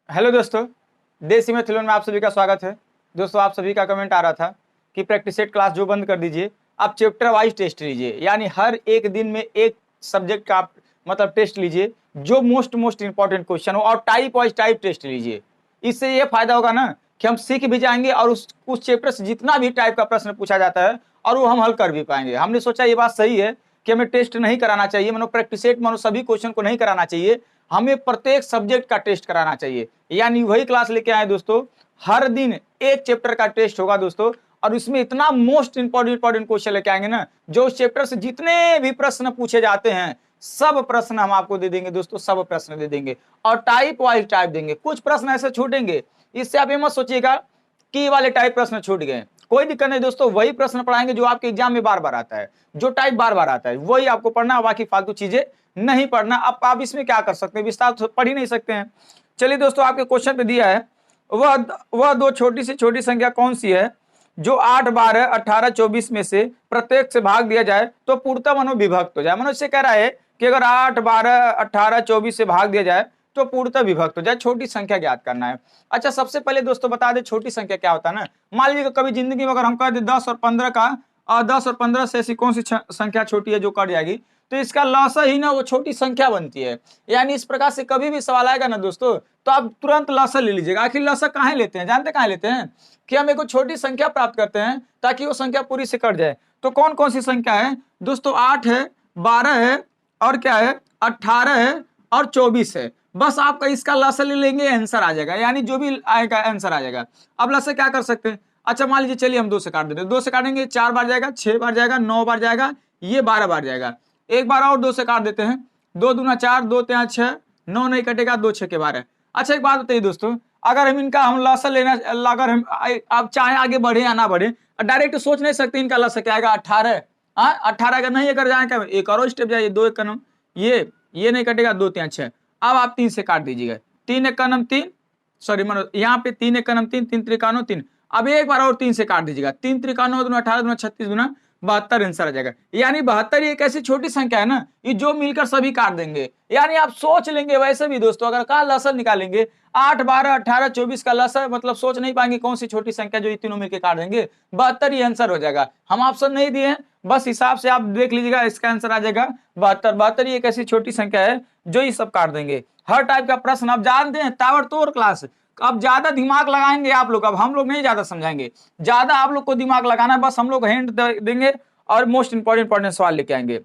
Hello दोस्तों, देसी मैथिलों में आप सभी का स्वागत है। दोस्तों, आप सभी का कमेंट आ रहा था कि प्रैक्टिस सेट क्लास जो बंद कर दीजिए, आप चैप्टर वाइज टेस्ट लीजिए, यानी हर एक दिन में एक सब्जेक्ट का आप मतलब टेस्ट लीजिए जो मोस्ट इंपॉर्टेंट क्वेश्चन हो, और टाइप वाइज टाइप टेस्ट लीजिए। इससे ये फायदा होगा ना कि हम सीख भी जाएंगे और उस चैप्टर से जितना भी टाइप का प्रश्न पूछा जाता है और वो हम हल कर भी पाएंगे। हमने सोचा ये बात सही है कि हमें टेस्ट नहीं कराना चाहिए, मानो प्रैक्टिस सेट मानो सभी क्वेश्चन को नहीं कराना चाहिए, हमें प्रत्येक सब्जेक्ट का टेस्ट कराना चाहिए। यानी वही क्लास लेके आए दोस्तों, हर दिन एक चैप्टर का टेस्ट होगा दोस्तों, और इसमें इतना मोस्ट इंपॉर्टेंट क्वेश्चन लेके आएंगे ना, जो उस चैप्टर से जितने भी प्रश्न पूछे जाते हैं सब प्रश्न हम आपको दे देंगे दोस्तों, सब प्रश्न दे देंगे और टाइप वाइज टाइप देंगे। कुछ प्रश्न ऐसे छूटेंगे, इससे आप ये मत सोचिएगा कि वाले टाइप प्रश्न छूट गए, कोई दिक्कत नहीं दोस्तों। वही प्रश्न पढ़ाएंगे जो आपके एग्जाम में बार बार आता है, जो टाइप बार बार आता है वही आपको पढ़ना, बाकी फालतू चीजें नहीं पढ़ना। अब आप इसमें क्या कर सकते हैं, विस्तार तो पढ़ ही नहीं सकते हैं। चलिए दोस्तों, आपके क्वेश्चन पे दिया है, वह दो छोटी से छोटी संख्या कौन सी है जो 8, 12, 18, 24 में से प्रत्येक से भाग दिया जाए तो पूर्णतः मनो विभक्त हो जाए। मनो इससे कह रहा है कि अगर 8, 12, 18, 24 से भाग दिया जाए तो पूर्णतः विभक्त हो जाए। छोटी संख्या ज्ञात करना है। अच्छा, सबसे पहले दोस्तों बता दे छोटी संख्या क्या होता है ना। मान लीजिए कभी जिंदगी में अगर हम कह दे 10 और 15 का, 10 और 15 से ऐसी कौन सी संख्या छोटी है जो कट जाएगी, तो इसका लसा ही ना वो छोटी संख्या बनती है। यानी इस प्रकार से कभी भी सवाल आएगा ना दोस्तों, तो आप तुरंत लसा ले लीजिएगा। आखिर लसा कहाँ लेते हैं, जानते कहाँ लेते हैं कि हम एक छोटी संख्या प्राप्त करते हैं ताकि वो संख्या पूरी से कट जाए। तो कौन कौन सी संख्या है दोस्तों, 8 है, 12 है, और क्या है 18 है और 24 है। बस आपका इसका लसा ले लेंगे, आंसर आ जाएगा, यानी जो भी आएगा आंसर आ जाएगा। अब लसा क्या कर सकते हैं, अच्छा मान लीजिए, चलिए हम 2 से काट देते हैं। 2 से काटेंगे 4 बार जाएगा, 6 बार जाएगा, 9 बार जाएगा, ये 12 बार जाएगा। एक बार और 2 से काट देते हैं, 2 दूना 4, 2 3 6, 9 नहीं कटेगा, 2 6 के 12। अच्छा एक बात बताइए दोस्तों, अगर हम इनका हम लसा लेना, अगर हम आप चाहे आगे बढ़े या ना बढ़े, डायरेक्ट सोच नहीं सकते इनका लसा क्या आएगा, 18। 18 का नहीं अगर जाए, एक और स्टेप जाइए, 2 1 का नम, ये नहीं कटेगा, 2 3 6। अब आप 3 से काट दीजिएगा, 3 1 का नम 3, सॉरी मानो यहाँ पे 3 1 का नम 3, 3 त्रिकानो 3। अब एक बार और 3 से काट दीजिएगा, 3 त्रिकानो 2 18 2 36 2 72 आंसर आ जाएगा। यानी 72 एक ऐसी छोटी संख्या है ना, ये जो मिलकर सभी काट देंगे। यानी आप सोच लेंगे वैसे भी दोस्तों, अगर का लसा निकालेंगे 8, 12, 18, 24 का लसा, मतलब सोच नहीं पाएंगे कौन सी छोटी संख्या जो ये तीनों मिलकर काट देंगे। 72 ही आंसर हो जाएगा। हम ऑप्शन नहीं दिए हैं, बस हिसाब से आप देख लीजिएगा, इसका आंसर आ जाएगा 72। 72 एक ऐसी छोटी संख्या है जो ये सब काट देंगे। हर टाइप का प्रश्न आप जानते हैं, ताबड़तोड़ क्लास। अब ज्यादा दिमाग लगाएंगे आप लोग, अब हम लोग नहीं ज्यादा समझाएंगे, ज्यादा आप लोग को दिमाग लगाना है, बस हम लोग हिंट देंगे और मोस्ट इंपॉर्टेंट सवाल लेके आएंगे।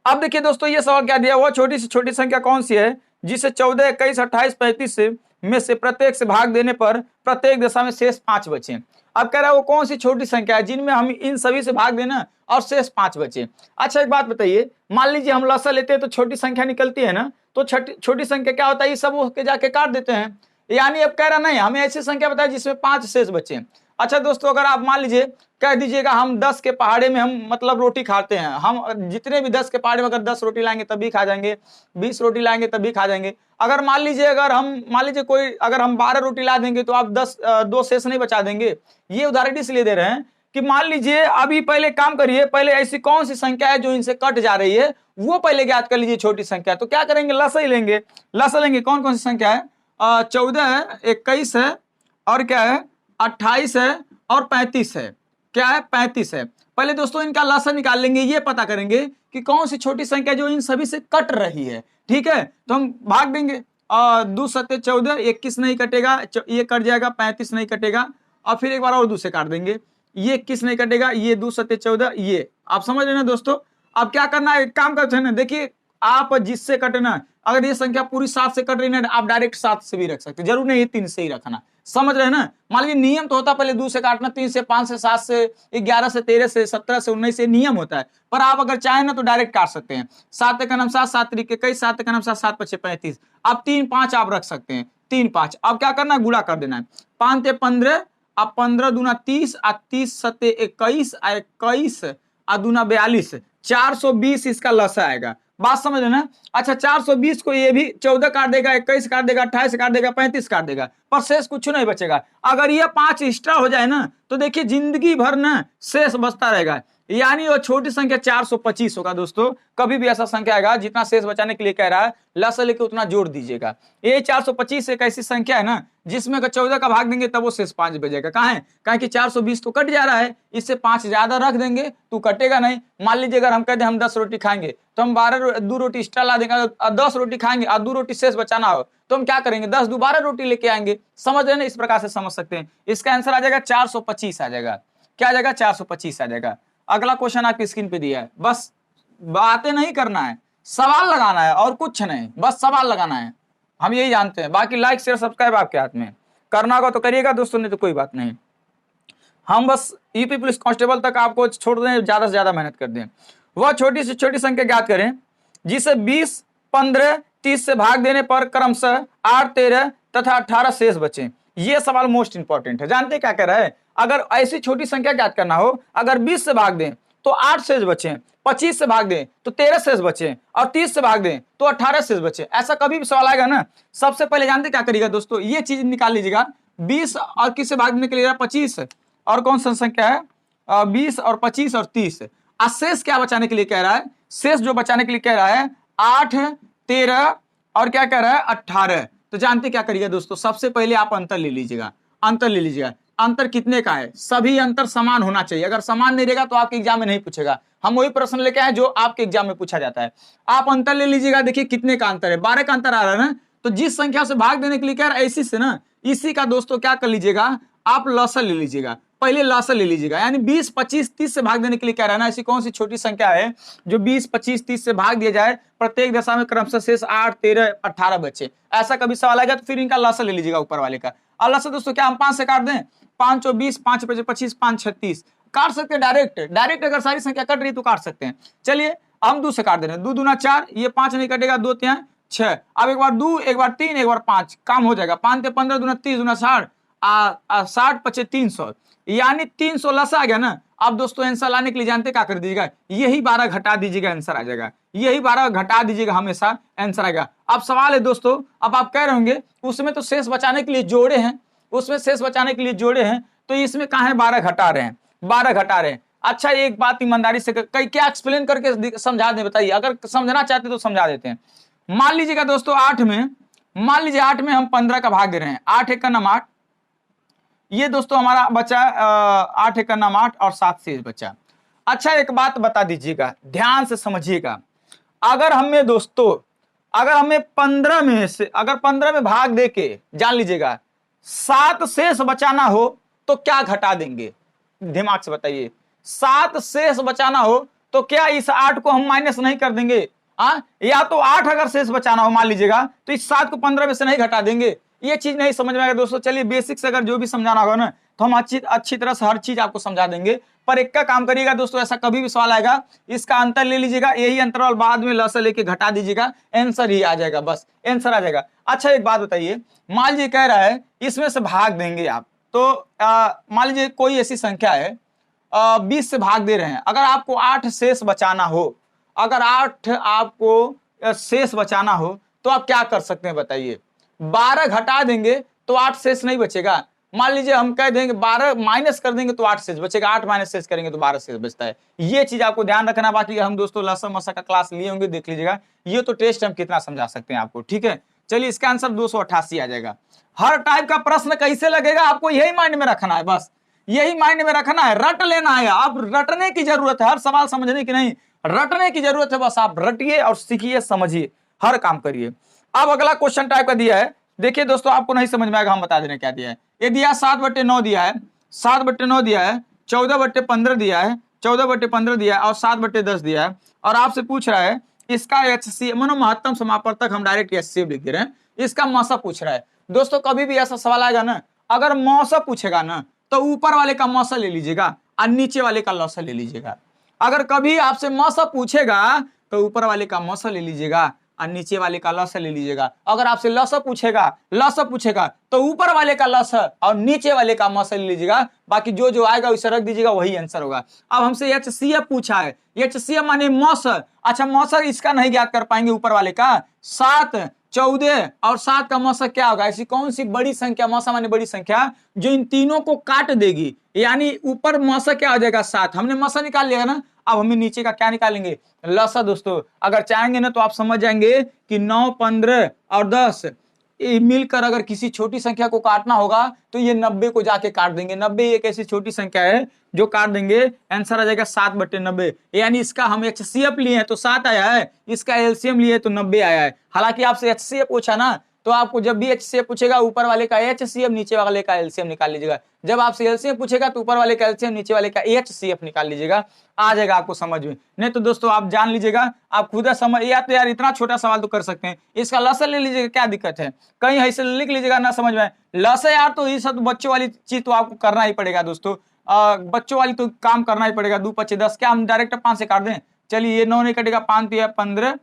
अब देखिए दोस्तों, ये सवाल क्या दिया, वो छोटी से छोटी संख्या कौन सी है जिसे 14, 21, 28, 35 में से प्रत्येक से भाग देने पर प्रत्येक दशा में शेष 5 बचे। अब कह रहा है वो कौन सी छोटी संख्या है जिनमें हम इन सभी से भाग देना और शेष 5 बचे। अच्छा एक बात बताइए, मान लीजिए हम लसा लेते हैं तो छोटी संख्या निकलती है ना, तो छोटी संख्या क्या होता है, ये सब होके जाके काट देते हैं। यानी अब कह रहा नहीं, हमें ऐसी संख्या बताए जिसमें 5 शेष बचे। अच्छा दोस्तों, अगर आप मान लीजिए कह दीजिएगा हम 10 के पहाड़े में हम मतलब रोटी खाते हैं, हम जितने भी 10 के पहाड़े में अगर 10 रोटी लाएंगे तभी खा जाएंगे, 20 रोटी लाएंगे तभी खा जाएंगे। अगर मान लीजिए कोई अगर हम 12 रोटी ला देंगे तो आप 2 शेष नहीं बचा देंगे। ये उदाहरण इसलिए दे रहे हैं कि मान लीजिए अभी पहले काम करिए, पहले ऐसी कौन सी संख्या है जो इनसे कट जा रही है वो पहले ज्ञात कर लीजिए, छोटी संख्या। तो क्या करेंगे, लसा ही लेंगे। लसा लेंगे, कौन कौन सी संख्या है, 14 है, 21 है, और क्या है 28 है, और 35 है। क्या है, 35 है। पहले दोस्तों इनका लसा निकाल लेंगे, ये पता करेंगे कि कौन सी छोटी संख्या जो इन सभी से कट रही है। ठीक है, तो हम भाग देंगे, 2 7 14, 21 नहीं कटेगा, ये कट जाएगा, 35 नहीं कटेगा, और फिर एक बार और 2 से काट देंगे, ये 21 नहीं कटेगा, ये 2 7 14, ये आप समझ रहे ना दोस्तों। अब क्या करना है, एक काम करते हैं ना, देखिए आप जिससे कटना, अगर ये संख्या पूरी 7 से कट रही है आप डायरेक्ट 7 से भी रख सकते, जरूर नहीं 3 से ही रखना। समझ रहे हैं ना। मान लीजिए नियम तो होता पहले 2 से काटना, 3 से, 5 से, 7 से, 11 से, 13 से, 17 से, 19 से नियम होता है, पर आप अगर चाहें ना तो डायरेक्ट काट सकते हैं। 7 का नाम 7, 7 तरीके कई, 7 का नाम 7, 7 5 35। अब 3 5 आप रख सकते हैं, 3 5। अब क्या करना है, गुणा कर देना है, 5 ते 15, अब 15 दूना 30, 30 सत्ते 21, 21 दूना 42, 420 इसका लसा आएगा। बात समझ रहे ना। अच्छा 420 को ये भी 14 काट देगा, 21 काट देगा, 28 काट देगा, 35 काट देगा, पर शेष कुछ नहीं बचेगा। अगर ये 5 एक्स्ट्रा हो जाए ना तो देखिए जिंदगी भर ना शेष बचता रहेगा। यानी वो छोटी संख्या 425 होगा दोस्तों। कभी भी ऐसा संख्या आएगा जितना शेष बचाने के लिए कह रहा है, लसा लेके उतना जोड़ दीजिएगा। ये 425 एक ऐसी संख्या है ना जिसमें अगर 14 का भाग देंगे तब वो शेष 5 बचेगा। कहाँ है, कहा कि 420 तो कट जा रहा है, इससे 5 ज्यादा रख देंगे तो कटेगा नहीं। मान लीजिए अगर हम कहते हैं हम 10 रोटी खाएंगे तो हम 2 रोटी एक्स्ट्रा ला देंगे। 10 रोटी खाएंगे और 2 रोटी शेष बचाना हो तो हम क्या करेंगे, 10 2 12 रोटी लेके आएंगे। समझ रहे ना, इस प्रकार से समझ सकते हैं। इसका आंसर आ जाएगा 425 आ जाएगा। क्या आ जाएगा, 425 आ जाएगा। अगला क्वेश्चन आपकी स्क्रीन पे दिया है, बस बातें नहीं करना है, सवाल लगाना है और कुछ नहीं, बस सवाल लगाना है। हम यही जानते हैं, बाकी लाइक शेयर सब्सक्राइब आपके हाथ में। करना होगा तो करिएगा दोस्तों, नहीं तो कोई बात नहीं। हम बस यूपी पुलिस कांस्टेबल तक आपको छोड़ दें, ज्यादा से ज्यादा मेहनत कर दें। वह छोटी से छोटी संख्या ज्ञात करें जिसे 20, 15, 30 से भाग देने पर क्रमशः 8, 13 तथा 18 शेष बचे। ये सवाल मोस्ट इंपॉर्टेंट है। जानते क्या कह रहा है, अगर ऐसी छोटी संख्या ज्ञात करना हो, अगर 20 से भाग दें तो 8 शेष बचे, 25 से भाग दें तो 13 शेष बचे और 30 से भाग दें तो 18 शेष बचे। ऐसा कभी भी सवाल आएगा ना, सबसे पहले जानते क्या करिएगा दोस्तों, ये चीज निकाल लीजिएगा। 20 और किससे भाग देने के लिए 25 और कौन सा संख्या है, 20 और 25 और 30। और शेष क्या बचाने के लिए कह रहा है, शेष जो बचाने के लिए कह रहा है 8, 13 और क्या कह रहा है 18। तो जानते क्या करिएगा दोस्तों, सबसे पहले आप अंतर ले लीजिएगा। अंतर ले लीजिएगा, अंतर कितने का है, सभी अंतर समान होना चाहिए। अगर समान नहीं रहेगा तो आपके एग्जाम में नहीं पूछेगा। हम वही प्रश्न लेके आए जो आपके एग्जाम में पूछा जाता है। आप अंतर ले लीजिएगा, देखिए कितने का अंतर है, 12 का अंतर आ रहा है ना। तो जिस संख्या से भाग देने के लिए कह रहा है इसी से ना, इसी का दोस्तों क्या कर लीजिएगा, आप लॉसल ले लीजिएगा। पहले लॉसल ले लीजिएगा, यानी 20, 25, 30 से भाग देने के लिए कह रहा है ना। ऐसी कौन सी छोटी संख्या है जो 20, 25, 30 से भाग दिया जाए, प्रत्येक दशा में क्रमशः शेष 8, 13, 18 बचे। ऐसा कभी सवाल आएगा तो फिर इनका लॉसल ले लीजिएगा ऊपर वाले का। और लॉसल दोस्तों क्या हम 5 से काट दें, 5 और 20, 5 5 25, 5 36 काट सकते हैं डायरेक्ट अगर सारी संख्या कट रही तो काट सकते हैं। चलिए हम 2 से काट दे रहे हैं, 2 दूना 4, ये 5 नहीं कटेगा, 2 3 6। अब एक बार 2, एक बार 3, एक बार 5, काम हो जाएगा। 5 ते 15 दूना 30 दूना 60, 60 25 300, यानी 300 लसा आ गया ना। अब दोस्तों आंसर लाने के लिए जानते क्या कर दीजिएगा, यही 12 घटा दीजिएगा, आंसर आ जाएगा। यही 12 घटा दीजिएगा, हमेशा आंसर आएगा। अब सवाल है दोस्तों, अब आप कह रहे होंगे उसमें तो शेष बचाने के लिए जोड़े हैं, उसमें शेष बचाने के लिए जोड़े हैं, तो इसमें कहां है 12 घटा रहे हैं, 12 घटा रहे हैं। अच्छा एक बात ईमानदारी से कई क्या एक्सप्लेन करके समझा दें, बताइए। अगर समझना चाहते तो समझा देते हैं। मान लीजिएगा दोस्तों 8 में, मान लीजिए 8 में हम 15 का भाग दे रहे हैं, 8 एक का नाम 8, ये दोस्तों हमारा बचा 8 एक का नाम 8 और 7 शेष बचा। अच्छा एक बात बता दीजिएगा, ध्यान से समझिएगा। अगर हमें दोस्तों, अगर हमें 15 में से, अगर 15 में भाग दे के जान लीजिएगा 7 शेष बचाना हो तो क्या घटा देंगे, दिमाग से बताइए। 7 शेष बचाना हो तो क्या इस 8 को हम माइनस नहीं कर देंगे, या तो 8 अगर शेष बचाना हो मान लीजिएगा तो इस 7 को 15 में से नहीं घटा देंगे। ये चीज नहीं समझ में आएगा दोस्तों। चलिए बेसिक से अगर जो भी समझाना होगा ना तो हम अच्छी तरह से हर चीज आपको समझा देंगे। पर एक का काम करिएगा दोस्तों, ऐसा कभी भी सवाल आएगा इसका अंतर ले लीजिएगा, यही अंतराल बाद में लसा लेके घटा दीजिएगा, आंसर ही आ जाएगा, बस आंसर आ जाएगा। अच्छा एक बात बताइए, मान लीजिए कह रहा है इसमें से भाग देंगे आप, तो मान लीजिए कोई ऐसी संख्या है 20 से भाग दे रहे हैं, अगर आपको 8 शेष बचाना हो, अगर 8 आपको शेष बचाना हो तो आप क्या कर सकते हैं बताइए। 12 घटा देंगे तो 8 शेष नहीं बचेगा। मान लीजिए हम कह देंगे 12 माइनस कर देंगे तो 8 शेष बचेगा, 8 माइनस शेष करेंगे तो 12 शेष बचता है। ये चीज आपको ध्यान रखना। बाकी हम दोस्तों लसा मसा का क्लास लिए होंगे, देख लीजिएगा। ये तो टेस्ट हम कितना समझा सकते हैं आपको, ठीक है। चलिए इसका आंसर 288 आ जाएगा। हर टाइप का प्रश्न कैसे लगेगा आपको यही माइंड में रखना है, बस यही माइंड में रखना है, रट लेना है। अब रटने की जरूरत है, हर सवाल समझने की नहीं, रटने की जरूरत है। बस आप रटिए और सीखिए, समझिए, हर काम करिए। अब अगला क्वेश्चन टाइप का दिया है, देखिए दोस्तों आपको नहीं समझ में आएगा, हम बता दे रहे हैं क्या दिया है। ये दिया 7/9 दिया है, 7/9 दिया है, 14/15 दिया है, 14/15 दिया है और 7/10 दिया है। और आपसे पूछ रहा है इसका HCF मानो महत्तम समापवर्तक, हम डायरेक्ट HCF लिख दे रहे हैं, इसका मौसा पूछ रहा है। दोस्तों कभी भी ऐसा सवाल आएगा ना, अगर मौसा पूछेगा ना तो ऊपर वाले का मौसा ले लीजिएगा और नीचे वाले का लौसा ले लीजिएगा। अगर कभी आपसे मौसा पूछेगा तो ऊपर वाले का मौसा ले लीजिएगा और नीचे वाले का लसा ले लीजिएगा। अगर आपसे लसा पूछेगा तो ऊपर वाले का लसा और नीचे वाले का मौसा ले लीजिएगा। बाकी जो जो आएगा उसे रख दीजिएगा, वही आंसर होगा। अब हमसे HCF पूछा है, HCF माने मौसा। अच्छा मौसा इसका नहीं ज्ञात कर पाएंगे ऊपर वाले का, 7, 14 और 7 का मौसा क्या होगा? ऐसी कौन सी बड़ी संख्या, मौसा माने बड़ी संख्या, जो इन तीनों को काट देगी? यानी ऊपर मौसा क्या हो जाएगा? 7। हमने मौसा निकाल लिया ना, अब हमें नीचे का क्या निकालेंगे? लसा। दोस्तों अगर चाहेंगे ना तो आप समझ जाएंगे कि 9, 15 और 10 ये मिलकर अगर किसी छोटी संख्या को काटना होगा तो ये 90 को जाके काट देंगे। 90 एक ऐसी छोटी संख्या है जो काट देंगे, आंसर आ जाएगा 7/90। यानी इसका हम HCF लिए हैं तो 7 आया है, इसका LCM लिए तो 90 आया है। हालांकि आपसे HCF पूछा ना, तो आपको जब भी HCF पूछेगा ऊपर वाले का HCF नीचे वाले का LCM निकाल लीजिएगा। जब आपसे LCM पूछेगा तो ऊपर वाले का LCM नीचे वाले का HCF निकाल लीजिएगा, आ जाएगा आपको समझ में। नहीं तो दोस्तों आप जान लीजिएगा, आप खुद समझ, या तो यार इतना छोटा सवाल तो कर सकते हैं, इसका लसा ले लीजिएगा, क्या दिक्कत है? कहीं ऐसे लिख लीजिएगा ना समझ में लसा यार, तो ये सब बच्चों वाली चीज तो आपको करना ही पड़ेगा दोस्तों। बच्चों वाली तो काम करना ही पड़ेगा। 2 5 10, क्या हम डायरेक्ट 5 से काट दें? चलिए ये 9 नहीं कटेगा, 5 तो 15,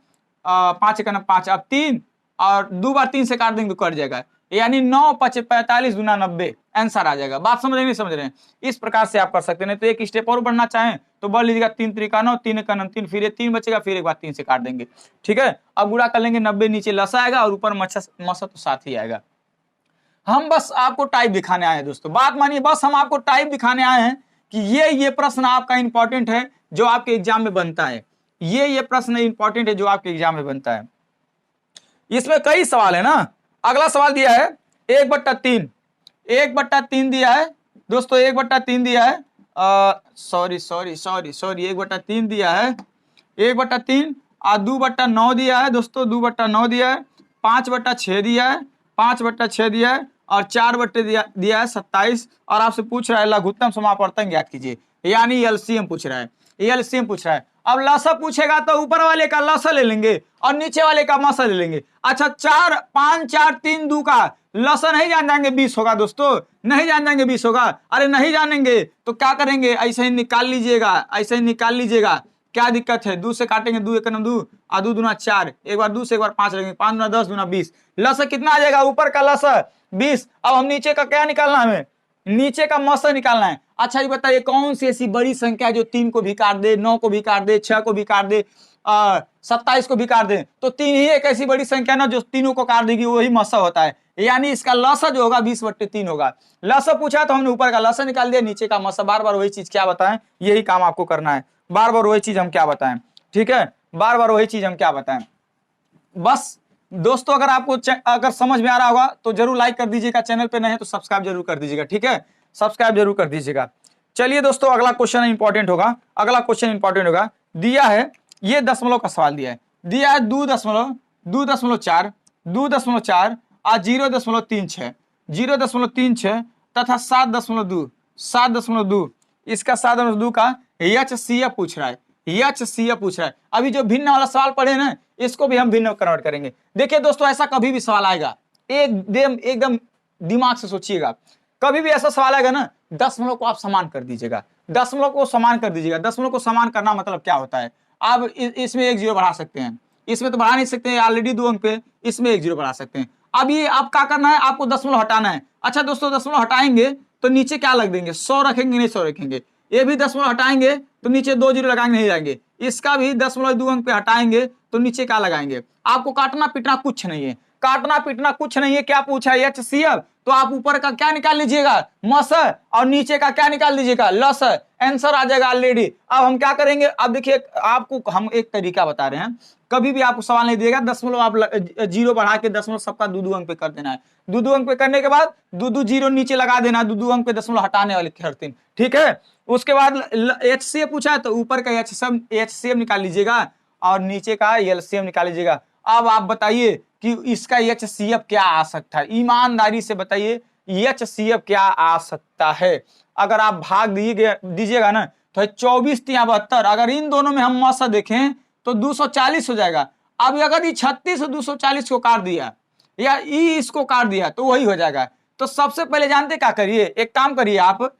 5 का 5, अब 3 और 2 बार 3 से काट देंगे तो कट जाएगा। यानी 9 5 45 दूना 90, आंसर आ जाएगा। बात समझ नहीं समझ रहे हैं? इस प्रकार से आप कर सकते हैं। तो एक स्टेप और बढ़ना चाहें तो बढ़ लीजिएगा, 3 3 9, 3 1 3, फिर ये 3 बचेगा, फिर एक बार 3 से काट देंगे। ठीक है, अब गुणा कर लेंगे, 90 नीचे लसा आएगा और ऊपर मसा तो 7 ही आएगा। हम बस आपको टाइप दिखाने आए हैं दोस्तों, बात मानिए, बस हम आपको टाइप दिखाने आए हैं कि ये प्रश्न आपका इंपॉर्टेंट है जो आपके एग्जाम में बनता है। ये प्रश्न इंपॉर्टेंट है जो आपके एग्जाम में बनता है। इसमें कई सवाल है ना। अगला सवाल दिया है 1/3, 1/3 दिया है दोस्तों, 1/3 दिया है, सॉरी 1/3 दिया है, 1/3 और 2/9 दिया है दोस्तों, 2/9 दिया है, 5/6 दिया है, 5/6 दिया है और 4 दिया है 27। और आपसे पूछ रहा है लघुत्तम समापवर्तन ज्ञात कीजिए, यानी LCM पूछ रहा है, LCM पूछ रहा है। अब लसा पूछेगा तो ऊपर वाले का लसा ले लेंगे और नीचे वाले का मसा ले लेंगे। अच्छा 4 5 4 3 2 का लसा नहीं जान जाएंगे 20 होगा दोस्तों, नहीं जान जाएंगे 20 होगा। अरे नहीं जानेंगे तो क्या करेंगे? ऐसे ही निकाल लीजिएगा, ऐसे ही निकाल लीजिएगा, क्या दिक्कत है? 2 से काटेंगे, 2 1 2 और 2 दूना 4, एक बार 2 से एक बार 5 लगेंगे, 5 दूना 10, दूना 20। लसा कितना आ जाएगा? ऊपर का लसा 20। अब हम नीचे का क्या निकालना है? हमें नीचे का मसा निकालना है। अच्छा ये बताइए कौन सी ऐसी बड़ी संख्या जो 3 को भी काट दे, 9 को भी काट दे, 6 को भी काट दे, 27 को भी काट दे? तो 3 ही एक ऐसी बड़ी संख्या ना जो तीनों को काट देगी, वही मसा होता है। यानी इसका लसा जो होगा 20/3 होगा। लसा पूछा तो हमने ऊपर का लसा निकाल दिया, नीचे का मसा। बार बार वही चीज क्या बताएं, यही काम आपको करना है। बार बार वही चीज हम क्या बताएं, ठीक है, बार बार वही चीज हम क्या बताएं। बस दोस्तों अगर आपको अगर समझ में आ रहा होगा तो जरूर लाइक कर दीजिएगा, चैनल पे नए हैं तो सब्सक्राइब जरूर कर दीजिएगा, ठीक है, सब्सक्राइब जरूर कर दीजिएगा। चलिए दोस्तों अगला क्वेश्चन इंपॉर्टेंट होगा, अगला क्वेश्चन इंपॉर्टेंट होगा। दिया है ये दशमलव का सवाल दिया है, दिया है 2.4, 2.4 और 0.36, 0.36 तथा 7.2, 7.2। इसका 7.2 का HCF पूछ रहा है, HCF पूछ रहा है। अभी जो भिन्न वाला सवाल पढ़े ना, इसको भी हम भिन्न कन्वर्ट करेंगे। देखिए दोस्तों ऐसा कभी भी सवाल आएगा, एकदम दिमाग से सोचिएगा, कभी भी ऐसा सवाल आएगा ना, दशमलव को आप समान कर दीजिएगा, दशमलव को समान कर दीजिएगा। दशमलव को समान करना मतलब क्या होता है? आप इसमें 1 0 बढ़ा सकते हैं, इसमें तो बढ़ा नहीं सकते हैं, ऑलरेडी 2 अंक पे, इसमें 1 0 बढ़ा सकते हैं। अब ये आप क्या करना है, आपको दशमलव हटाना है। अच्छा दोस्तों दशमलव हटाएंगे तो नीचे क्या लग देंगे? 100 रखेंगे, नहीं 100 रखेंगे। ये भी दशमलव हटाएंगे तो नीचे 2 0 लगाएंगे, नहीं जाएंगे। इसका भी दशमलव 2 अंक पे हटाएंगे तो नीचे क्या लगाएंगे? आपको काटना पीटना कुछ नहीं है, काटना पीटना कुछ नहीं है। क्या पूछा है? HCF। तो आप ऊपर का क्या निकाल लीजिएगा? मस, और नीचे का क्या निकाल लीजिएगा? लस। आंसर आ जाएगा ऑलरेडी। अब हम क्या करेंगे? अब देखिए आपको हम एक तरीका बता रहे हैं, कभी भी आपको सवाल नहीं देगा, दशमलव आप 0 बढ़ा के दशमलव सबका 2 अंक पे कर देना है। 2 अंक पे करने के बाद 2 0 नीचे लगा देना, 2 अंक पे दशमलव हटाने वाले करते हैं, ठीक है। उसके बाद HCF पूछा है तो ऊपर का HCF निकाल लीजिएगा और नीचे का LCM निकाल लीजिएगा। अब आप बताइए कि इसका HCF क्या आ सकता है? ईमानदारी से बताइए HCF क्या आ सकता है? अगर आप भाग दीजिएगा ना तो 24 3 72, अगर इन दोनों में हम मसा देखें तो 240 हो जाएगा। अब अगर ये 36 और 240 को काट दिया या इसको काट दिया तो वही हो जाएगा। तो सबसे पहले जानते क्या करिए, एक काम करिए आप,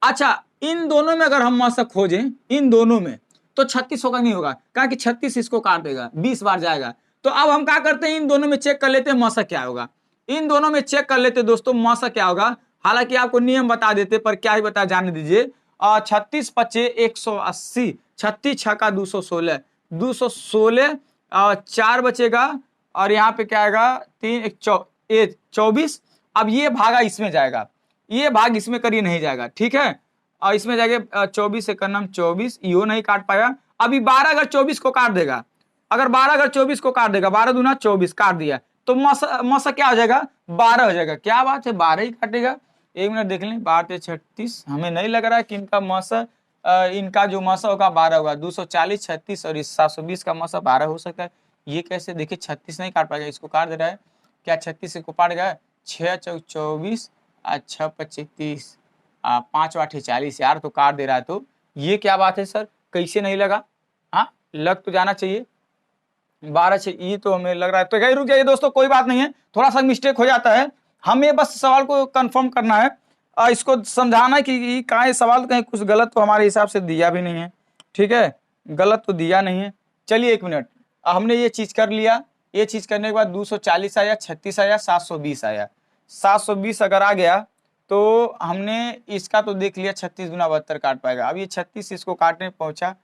अच्छा इन दोनों में अगर हम मसा खोजें, इन दोनों में, तो 36 होगा नहीं होगा, कहा कि 36 इसको काट देगा, 20 बार जाएगा। तो अब हम क्या करते हैं, इन दोनों में चेक कर लेते हैं मसा क्या होगा, इन दोनों में चेक कर लेते दोस्तों मसा क्या होगा। हालांकि आपको नियम बता देते पर क्या ही बता जाने दीजिए। 36 25 180, 36 6 का 216, 216 4 बचेगा और यहाँ पे क्या आएगा 24। अब ये भागा इसमें जाएगा, ये भाग इसमें करिए नहीं जाएगा, ठीक है। और इसमें जाएगा 24 से करना 24, यो नहीं काट पाएगा। अभी 12 अगर 24 को काट देगा, अगर 12 अगर 24 को काट देगा, 12 दूना 24 काट दिया, तो मसा क्या हो जाएगा 12 हो जाएगा। क्या बात है 12 ही काटेगा। एक मिनट देख लें, 12 36, हमें नहीं लग रहा है कि इनका मसा इनका जो मसा होगा 12 होगा। 240 36 और इस 720 का मसा 12 हो सकता है। ये कैसे, देखिए 36 नहीं काट पाएगा, इसको काट दे रहा है। क्या 36 को काट गया, 6 चौक 24, 6 25 30, 5 8 40 यार, तो काट दे रहा है। तो ये क्या बात है सर, कैसे नहीं लगा, हाँ लग तो जाना चाहिए। 12 6 ये तो हमें लग रहा है। तो कहीं रुक जाइए दोस्तों, कोई बात नहीं है, थोड़ा सा मिस्टेक हो जाता है, हमें बस सवाल को कंफर्म करना है, इसको समझाना है कि कहाँ सवाल कहीं कुछ गलत तो हमारे हिसाब से दिया भी नहीं है, ठीक है, गलत तो दिया नहीं है। चलिए एक मिनट, हमने ये चीज कर लिया। ये चीज करने के बाद 240 आया, 36 आया, 720 आया। 720 अगर आ गया तो हमने इसका तो देख लिया, 36 गुना 72 काट पाएगा। अब ये 36 इसको काटने पहुंचा,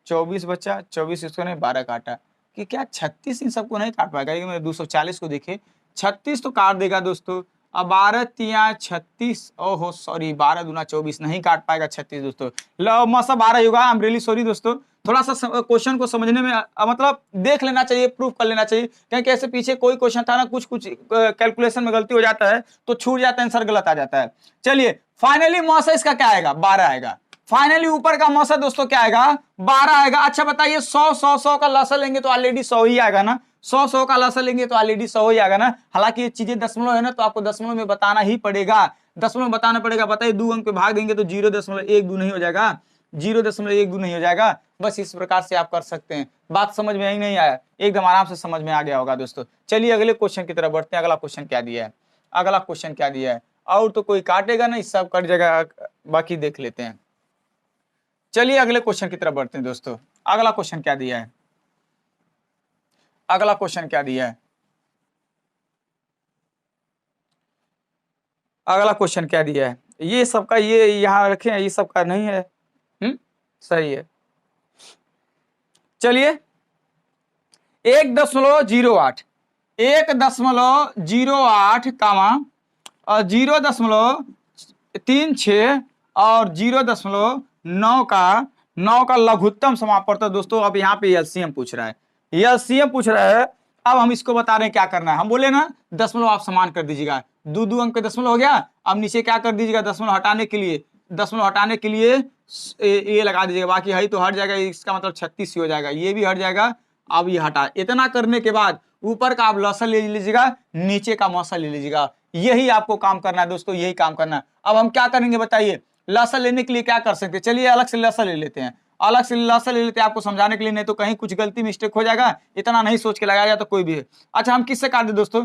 24 बचा, 24 इसको नहीं 12 काटा, कि क्या 36 इन सबको नहीं काट पाएगा। लेकिन 240 को देखे 36 तो काट देगा दोस्तों। अब 12 तिया 36, ओहो सॉरी 12 दूना 24 नहीं काट पाएगा 36 दोस्तों। लो मसा 12 होगा। आई एम रियली सॉरी दोस्तों, थोड़ा सा क्वेश्चन को समझने में मतलब देख लेना चाहिए, प्रूफ कर लेना चाहिए, क्योंकि ऐसे पीछे कोई क्वेश्चन था ना, कुछ कैलकुलेशन में गलती हो जाता है तो छूट जाता है, आंसर गलत आ जाता है। चलिए फाइनली मौसा इसका क्या आएगा 12 आएगा। फाइनली ऊपर का मौसा दोस्तों क्या आएगा 12 आएगा। अच्छा बताइए 100 का लसा लेंगे तो ऑलरेडी 100 ही आएगा ना, 100 का लसा लेंगे तो ऑलरेडी 100 ही आएगा ना। हालांकि ये चीजें दशमलव है ना, तो आपको दशमलव में बताना ही पड़ेगा, दशमलव बताना पड़ेगा। बताइए 2 अंक पे भाग देंगे तो 0.12 नहीं हो जाएगा, 0.12 नहीं हो जाएगा। बस इस प्रकार से आप कर सकते हैं। बात समझ में ही नहीं आया, एकदम आराम से समझ में आ गया होगा दोस्तों। चलिए अगले क्वेश्चन की तरफ बढ़ते हैं। अगला क्वेश्चन क्या दिया है, अगला क्वेश्चन क्या दिया है, और तो कोई काटेगा नहीं, सब कट जाएगा, बाकी देख लेते हैं। चलिए अगले क्वेश्चन की तरफ बढ़ते हैं दोस्तों। अगला क्वेश्चन क्या दिया है, अगला क्वेश्चन क्या दिया है, अगला क्वेश्चन क्या दिया है। ये सबका ये यहां रखे हैं, ये सबका नहीं है, सही है। चलिए 1.08, 1.08 कामा 0.36 और 0.9 का लघुत्तम समापवर्तक दोस्तों। अब यहाँ पे एलसीएम पूछ रहा है, एलसीएम पूछ रहा है। अब हम इसको बता रहे हैं क्या करना है। हम बोले ना दशमलव आप समान कर दीजिएगा, 2 अंक पे दशमलव हो गया। अब नीचे क्या कर दीजिएगा, दशमलव हटाने के लिए, दशमलव हटाने के लिए ये लगा दीजिएगा, बाकी है तो हट जाएगा, इसका मतलब 36 ही हो जाएगा, ये भी हट जाएगा। अब ये हटा, इतना करने के बाद ऊपर का आप लसा ले लीजिएगा, नीचे का मौसा ले लीजिएगा। यही आपको काम करना है दोस्तों, यही काम करना है। अब हम क्या करेंगे बताइए, लसा लेने के लिए क्या कर सकते हैं। चलिए अलग से लसा ले लेते हैं, अलग से लसा ले लेते हैं आपको समझाने के लिए, नहीं तो कहीं कुछ गलती मिस्टेक हो जाएगा, इतना नहीं सोच के लगाया तो कोई भी है। अच्छा हम किससे काट दें दोस्तों,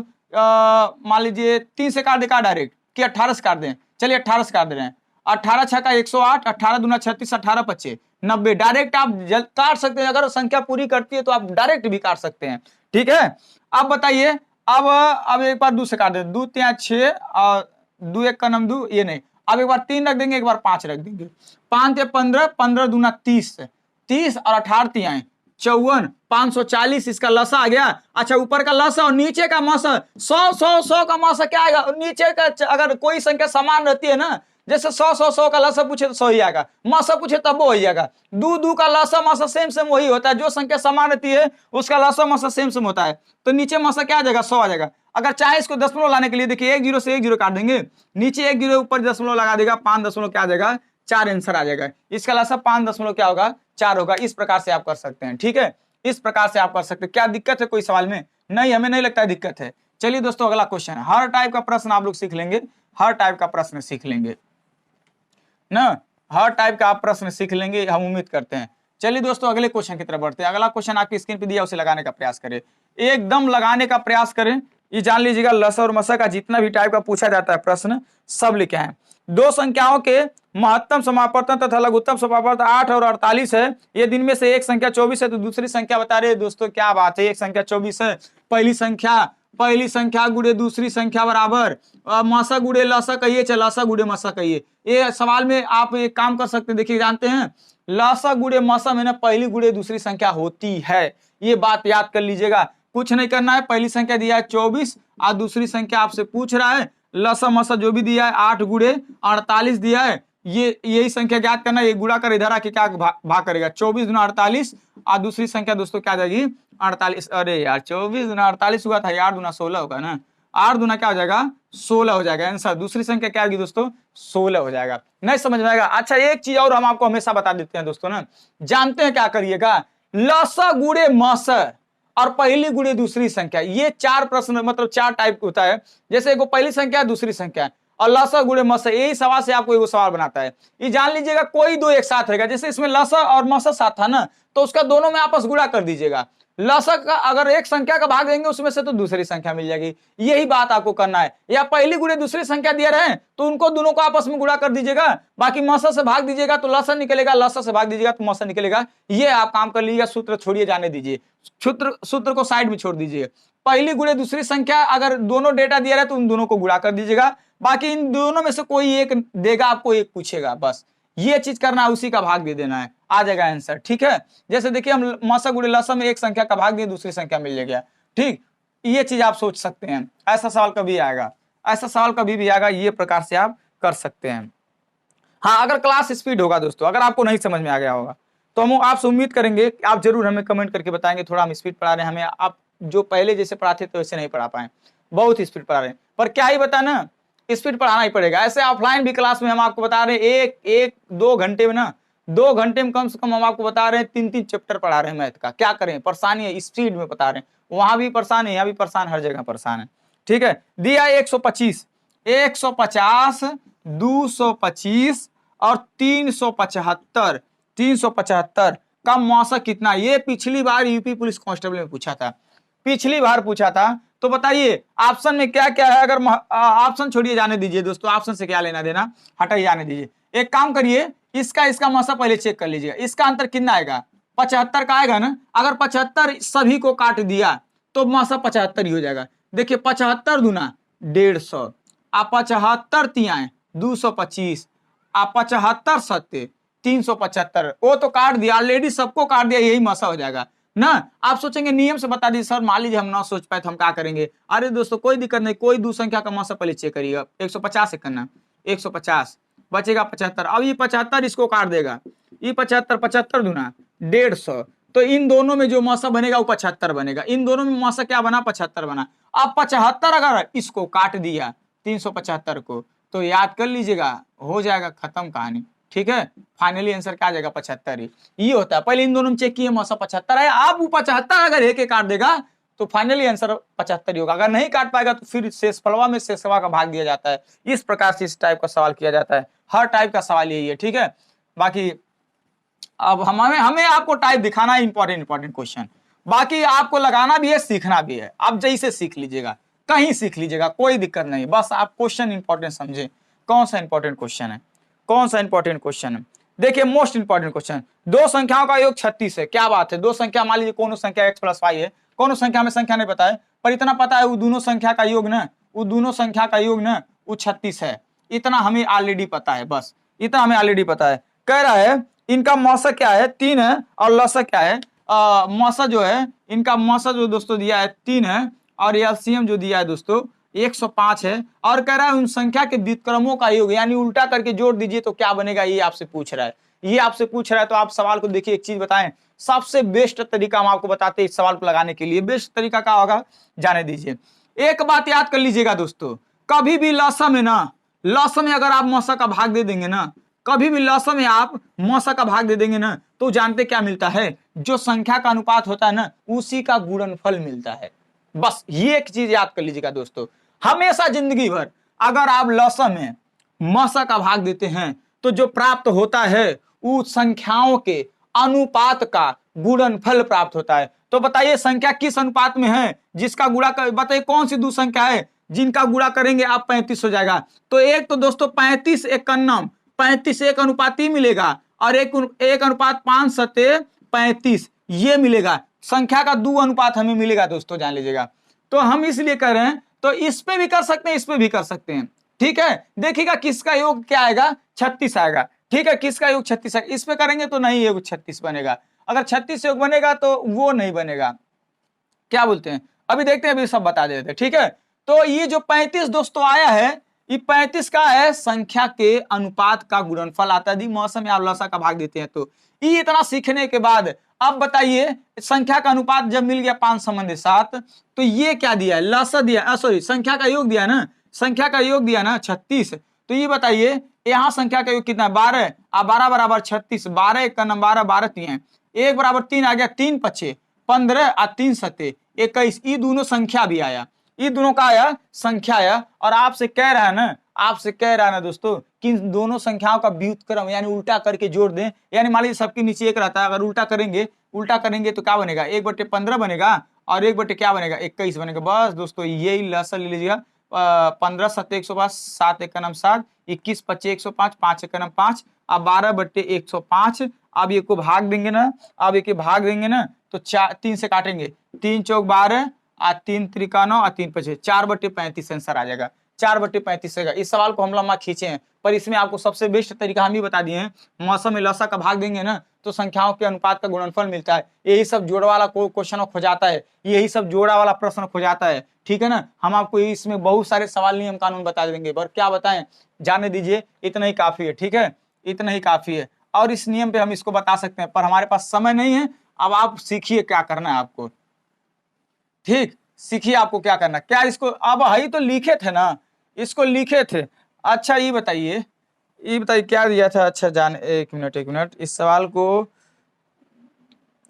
मान लीजिए 3 से काट दे का डायरेक्ट, कि 18 से काट दें। चलिए 18 से काट दे रहे हैं, 18 6 का 108, 18 दूना 36, 18 25 90। डायरेक्ट आप काट सकते हैं, अगर संख्या पूरी करती है तो आप डायरेक्ट भी काट सकते हैं, ठीक है। अब बताइए, अब एक बार 2 से काट दे, 2 3 6 और 2 1 का नाम 2, ये नहीं। अब एक बार 3 रख देंगे, एक बार 5 रख देंगे, 5 से 15, 15 दूना 30, 30 और 18 तिहाई 54, 540 इसका लसा आ गया। अच्छा ऊपर का लसा और नीचे का मसा, 100 का मसा क्या आएगा, नीचे का अगर कोई संख्या समान रहती है ना, जैसे 100 का लसा पूछे तो 100 ही आएगा, मसा पूछे तब वो ही आएगा। 2 का लसा मसा सेम वही होता है, जो संख्या समान रहती है उसका लसा मसा सेम होता है। तो नीचे मसा क्या आ जाएगा 100 आ जाएगा। अगर चाहे इसको दशमलव लाने के लिए देखिए 1 0 से 1 0 काट देंगे, नीचे 1 0 ऊपर दशमलव लगा देगा, 5 दशमलव क्या आ जाएगा 4 आंसर आ जाएगा। इसका लसा 5 दशमलव क्या होगा 4 होगा। इस प्रकार से आप कर सकते हैं, ठीक है, इस प्रकार से आप कर सकते हैं। क्या दिक्कत है कोई सवाल में? नहीं, हमें नहीं लगता है दिक्कत है। चलिए दोस्तों अगला क्वेश्चन, हर टाइप का प्रश्न आप लोग सीख लेंगे, हर टाइप का प्रश्न सीख लेंगे ना, हर टाइप का आप प्रश्न सीख लेंगे, हम उम्मीद करते हैं। चलिए दोस्तों अगले क्वेश्चन की तरफ बढ़ते हैं। अगला क्वेश्चन आपकी स्क्रीन पे दिया, उसे लगाने का प्रयास करें, एकदम लगाने का प्रयास करें। ये जान लीजिएगा लसा और मसा का जितना भी टाइप का पूछा जाता है प्रश्न सब लिखे हैं। 2 संख्याओं के महत्तम समापवर्तन तथा लघुत्तम समापवर्तन 8 और 48 है। ये दिन में से एक संख्या 24 है, तो दूसरी संख्या बता रहे दोस्तों। क्या बात है, एक संख्या 24 है, पहली संख्या गुड़े दूसरी संख्या बराबर मसा गुड़े लसा कहिए, चाहे लसा गुड़े मसा कहिए। ये सवाल में आप एक काम कर सकते हैं, देखिए जानते हैं लसा गुड़े मसा में ना पहली गुड़े दूसरी संख्या होती है, ये बात याद कर लीजिएगा। कुछ नहीं करना है। पहली संख्या दिया है 24 और दूसरी संख्या आपसे पूछ रहा है लसा मसा जो भी दिया है 8 गुणे 48 दिया है, ये यही संख्या ज्ञात करना है। ये गुणा कर इधर आके क्या भाग करेगा 24 गुना 48 और दूसरी संख्या दोस्तों क्या आ जाएगी 48। अरे यार 24 गुना 48 हुआ था, 8 गुना 16 होगा ना, 8 गुना क्या हो जाएगा 16 हो जाएगा आंसर। दूसरी संख्या क्या होगी दोस्तों 16 हो जाएगा। नहीं समझ में आएगा? अच्छा एक चीज और हम आपको हमेशा बता देते हैं दोस्तों ना, जानते हैं क्या करिएगा, लसा गुणे मस और पहली गुणे दूसरी संख्या, ये 4 प्रश्न मतलब 4 टाइप होता है। जैसे एगो पहली संख्या दूसरी संख्या और लसा गुणे मस, यही सवाल से आपको एगो सवाल बनाता है। ये जान लीजिएगा कोई दो एक साथ रहेगा, जैसे इसमें लसा और मस साथ था ना, तो उसका दोनों में आपस गुणा कर दीजिएगा। लसा का अगर एक संख्या का भाग देंगे उसमें से तो दूसरी संख्या मिल जाएगी, यही बात आपको करना है। या पहली गुणे दूसरी संख्या दिया रहे तो उनको दोनों को आपस में गुणा कर दीजिएगा, बाकी मसा से भाग दीजिएगा तो लसा निकलेगा, लसा से भाग दीजिएगा तो मसा निकलेगा। ये आप काम कर लीजिएगा। सूत्र छोड़िए, जाने दीजिए, सूत्र को साइड में छोड़ दीजिए। पहली गुणे दूसरी संख्या अगर दोनों डेटा दिया रहे तो उन दोनों को गुणा कर दीजिएगा, बाकी इन दोनों में से कोई एक देगा, आपको एक पूछेगा, बस ये चीज करना है, उसी का भाग दे देना है, आ जाएगा आंसर। ठीक है, जैसे देखिए हम मसा गुणे लसा में एक संख्या का भाग दिए, दूसरी संख्या मिल गया। ठीक, ये चीज आप सोच सकते हैं। ऐसा सवाल कभी आएगा, ऐसा सवाल कभी भी आएगा, ये प्रकार से आप कर सकते हैं। हाँ, अगर क्लास स्पीड होगा दोस्तों, अगर आपको नहीं समझ में आ गया होगा तो हम आपसे उम्मीद करेंगे कि आप जरूर हमें कमेंट करके बताएंगे थोड़ा हम स्पीड पढ़ा रहे हैं, हमें आप जो पहले जैसे पढ़ाते थे वैसे नहीं पढ़ा पाए, बहुत स्पीड पढ़ा रहे हैं। पर क्या ही बताना, स्पीड पढ़ाना ही पड़ेगा। ऐसे ऑफलाइन भी क्लास में हम आपको बता रहे हैं एक 2 घंटे में ना, 2 घंटे में कम से कम हम आपको बता रहे हैं 3-3 चैप्टर पढ़ा रहे हैं मैथ का। क्या करें, परेशानी है, स्पीड में बता रहे हैं, वहां भी परेशान है, यहाँ भी परेशान, हर जगह परेशान है। ठीक है, दिया 125, 150, 225 और 375, 375 का मौसक कितना? ये पिछली बार यूपी पुलिस कांस्टेबल में पूछा था, पिछली बार पूछा था। तो बताइए ऑप्शन में क्या क्या है? अगर ऑप्शन छोड़िए, जाने दीजिए दोस्तों, ऑप्शन से क्या लेना देना, हटाइए, जाने दीजिए। एक काम करिए, इसका मौसक पहले चेक कर लीजिएगा, इसका अंतर कितना आएगा? 75 का आएगा ना। अगर 75 सभी को काट दिया तो मौसक 75 ही हो जाएगा। देखिए 75 दूना 150, आप 75 तियाएं 225, आप 75 सत्ते 375, वो तो काट दिया ऑलरेडी, सबको काट दिया, यही मसा हो जाएगा ना। आप सोचेंगे नियम से बता दीजिए सर, मान लीजिए हम ना सोच पाए तो हम क्या करेंगे? अरे दोस्तों कोई दिक्कत नहीं, कोई दो संख्या का मसा पहले चेक करिएगा। 150 से करना, 150 बचेगा 75, अब ये 75 इसको काट देगा, ये 75, 75 दूना 150, तो इन दोनों में जो मौसा बनेगा वो 75 बनेगा, इन दोनों में मौसा क्या बना 75 बना। अब 75 अगर इसको काट दिया 375 को, तो याद कर लीजिएगा हो जाएगा खत्म कहानी। ठीक है, फाइनली आंसर क्या आ जाएगा 75 ही। ये होता है, पहले इन दोनों में चेक किए मौसा 75 है, अब वो 75 अगर एक काट देगा तो फाइनली आंसर 75 ही होगा। अगर नहीं काट पाएगा तो फिर शेषफलवा में शेषवा का भाग दिया जाता है। इस प्रकार से इस टाइप का सवाल किया जाता है, हर टाइप का सवाल यही है। ठीक है, बाकी अब हमें आपको टाइप दिखाना है, इंपॉर्टेंट क्वेश्चन, बाकी आपको लगाना भी है, सीखना भी है। आप जैसे सीख लीजिएगा, कहीं सीख लीजिएगा, कोई दिक्कत नहीं, बस आप क्वेश्चन इंपॉर्टेंट समझे। कौन सा इंपॉर्टेंट क्वेश्चन है, कौन सा इंपॉर्टेंट क्वेश्चन है? देखिए मोस्ट इंपॉर्टेंट क्वेश्चन, दो संख्याओं का योग 36 है। क्या बात है, दो संख्या मान लीजिए कोनो संख्या x + y है, कोनो संख्या में संख्या नहीं पता है, पर इतना पता है वो दोनों संख्या का योग ना, वो दोनों संख्या का योग ना वो 36 है। इतना हमें ऑलरेडी पता है, बस इतना हमें ऑलरेडी पता है। कह रहा है इनका मौसा क्या है 3 है और लसा क्या है, मौसा जो है इनका मौसा जो दोस्तों दिया है 3 है और एलसीएम जो दिया है दोस्तों 105 है। और कह रहा है उन संख्या के व्युत्क्रमों का योग, यानी उल्टा करके जोड़ दीजिए तो क्या बनेगा, ये आपसे पूछ रहा है, ये आपसे पूछ रहा है। तो आप सवाल को देखिए, एक चीज बताएं, सबसे बेस्ट तरीका हम आपको बताते हैं इस सवाल को लगाने के लिए। बेस्ट तरीका क्या होगा जाने दीजिए। एक बात याद कर लीजिएगा दोस्तों, कभी भी लसा में ना, लसा में अगर आप मौसा का भाग दे देंगे ना, कभी भी लसा में आप मौसा का भाग दे देंगे ना, तो जानते क्या मिलता है, जो संख्या का अनुपात होता है ना उसी का गुणनफल मिलता है। बस ये एक चीज याद कर लीजिएगा दोस्तों, हमेशा जिंदगी भर अगर आप लसा में मौसा का भाग देते हैं तो जो प्राप्त होता है उस संख्याओं के अनुपात का गुणनफल प्राप्त होता है। तो बताइए संख्या किस अनुपात में है जिसका गुणा कर, बताइए कौन सी दो संख्या है जिनका गुणा करेंगे आप 35 हो जाएगा। तो एक तो दोस्तों 35 एकन्नम, 35 एक अनुपात ही मिलेगा और एक अनुपात 5 सत्ते 35 ये मिलेगा। संख्या का दो अनुपात हमें मिलेगा दोस्तों, जान लीजिएगा। तो हम इसलिए कर रहे हैं, तो इस पे भी कर सकते हैं, इस पे भी कर सकते हैं। ठीक है, देखिएगा किसका योग क्या आएगा 36 आएगा। ठीक है, किसका योग 36 है, इस पे करेंगे तो नहीं योग 36 बनेगा। अगर 36 योग बनेगा तो वो नहीं बनेगा, क्या बोलते हैं, अभी देखते हैं, अभी सब बता देते हैं, ठीक है। तो ये जो 35 दोस्तों आया है, ये 35 का है संख्या के अनुपात का गुणनफल आता है। यदि मौसम या लसा का भाग देते हैं तो ये इतना सीखने के बाद अब बताइए संख्या का अनुपात जब मिल गया 5 संबंधी 7, तो ये क्या दिया है, लसा दिया, सॉरी संख्या का योग दिया ना, संख्या का योग दिया ना 36। तो ये बताइए यहाँ संख्या का योग कितना है, 12, अब 12 बराबर 36, 12 एक का नंबर 12, 12 3 1 बराबर 3 आ गया, 3 5 15 और 3 7 21, ये दोनों संख्या भी आया, ये दोनों का आया संख्या आया। और आपसे कह रहा है ना, आपसे कह रहा है ना दोस्तों कि इन दोनों संख्याओं का व्युत्क्रम यानी उल्टा करके जोड़ दें, यानी मान लीजिए सबके नीचे एक रहता है, अगर उल्टा करेंगे तो क्या बनेगा, 1/15 बनेगा और 1 क्या बनेगा, 21 बनेगा। बस दोस्तों यही लसन ले लीजिएगा, 15 7 105, 7 एक का नाम 7, 21 25 105, 5 एक का नाम 5, अब 12/105। अब ये को भाग देंगे ना, अब एक भाग देंगे ना तो 3 से काटेंगे, 3 चौक 12 और 3 त्रिका 9 और 3 5 4/35 आंसर आ जाएगा, 4/35 है। इस सवाल को हम लम्बा खींचे हैं, पर इसमें आपको सबसे बेस्ट तरीका हम ही बता दिए हैं, मौसम में लसा का भाग देंगे ना तो संख्याओं के अनुपात का गुणनफल मिलता है। यही सब जोड़ वाला क्वेश्चन खोजाता है, यही सब जोड़ा वाला प्रश्न खोजाता है, ठीक है ना। हम आपको इसमें बहुत सारे सवाल नियम कानून बता देंगे, पर क्या बताएं, जाने दीजिए, इतना ही काफी है, ठीक है, इतना ही काफी है। और इस नियम पे हम इसको बता सकते हैं, पर हमारे पास समय नहीं है। अब आप सीखिए क्या करना है आपको, ठीक, सीखिए आपको क्या करना, क्या इसको अब ही तो लिखे थे ना, इसको लिखे थे। अच्छा ये बताइए क्या दिया था, अच्छा जान, एक मिनट, इस सवाल को